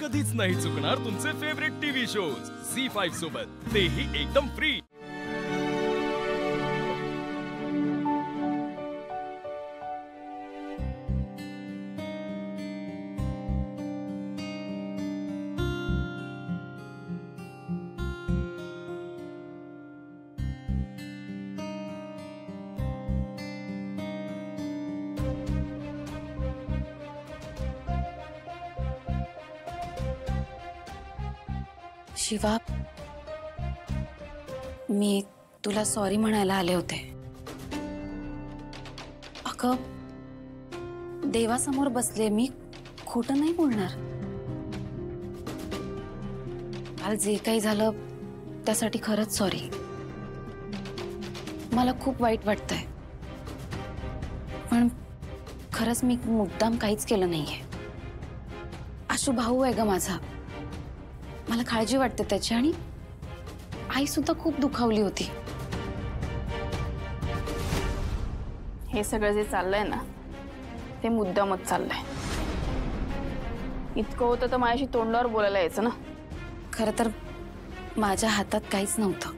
कधीच नाही चुकणार तुमचे फेवरेट टीव्ही शोज झी5 सोबत, तेही एकदम फ्री। शिवा, मी तुला सॉरी म्हणायला आले होते। अगं, देवासमोर बसले, मी खोटं नाही बोलणार। काल जे काही झालं त्यासाठी खरंच सॉरी। मला खूप वाईट वाटतंय, पण खरंच मी मुद्दाम काहीच केलं नाहीये। आशू भाऊ आहे ग माझा, मला काळजी वाटते त्याची, आणि आई सुद्धा खूप दुखावली होती। हे सगळं जे चाललंय ना, ते मुद्दामच चाललंय। इतकं होतं तर माझ्याशी तोंडावर बोलायला यायचं ना। खरं तर माझ्या हातात काहीच नव्हतं।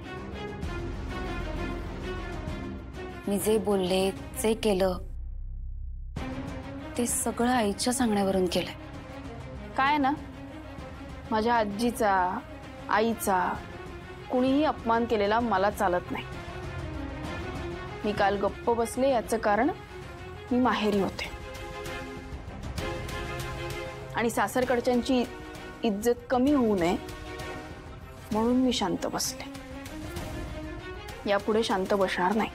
मी जे बोलले, जे केलं, ते सगळं आईच्या सांगण्यावरून केलंय। काय ना, माझ्या आजीचा, आईचा कुणीही अपमान केलेला मला चालत नाही। मी काल गप्प बसले याचं कारण मी माहेरी होते, आणि सासरकडच्यांची इज्जत कमी होऊ नये म्हणून मी शांत बसले। यापुढे शांत बसणार नाही।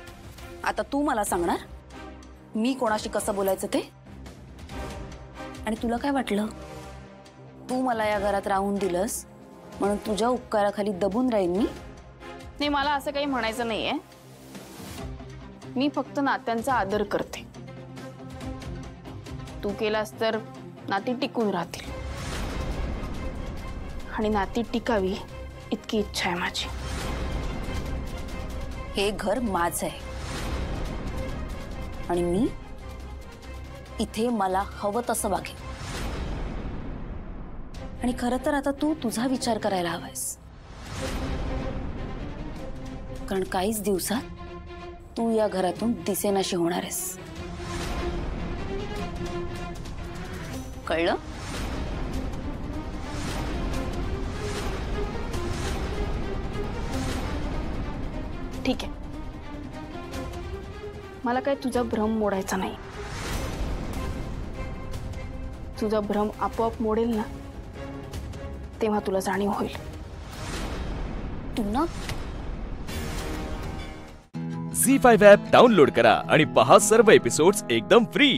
आता तू मला सांगणार मी कोणाशी कसं बोलायचं ते? आणि तुला काय वाटलं, तू मला या घरात राहून दिलंस म्हणून तुझ्या उपकाराखाली दबून राहीन मी? नाही, मला असं काही म्हणायचं नाहीये। मी फक्त नात्यांचा आदर करते। तू केलास तर नाती टिकून राहतील, आणि नाती टिकावी इतकी इच्छा आहे माझी। हे घर माझं आहे, आणि मी इथे मला हवं तसं वागेन। आणि खरं तर आता तू तुझा विचार करायला हवायस, कारण काहीच दिवसात तू या घरातून दिसेनाशी होणार आहेस। कळलं? ठीक आहे, मला काय तुझा भ्रम मोडायचा नाही। तुझा भ्रम आपोआप मोडेल ना, तेव्हा तुला जाणीव होईल। तू ना झी5 ॲप डाउनलोड करा आणि पहा सर्व एपिसोड्स एकदम फ्री।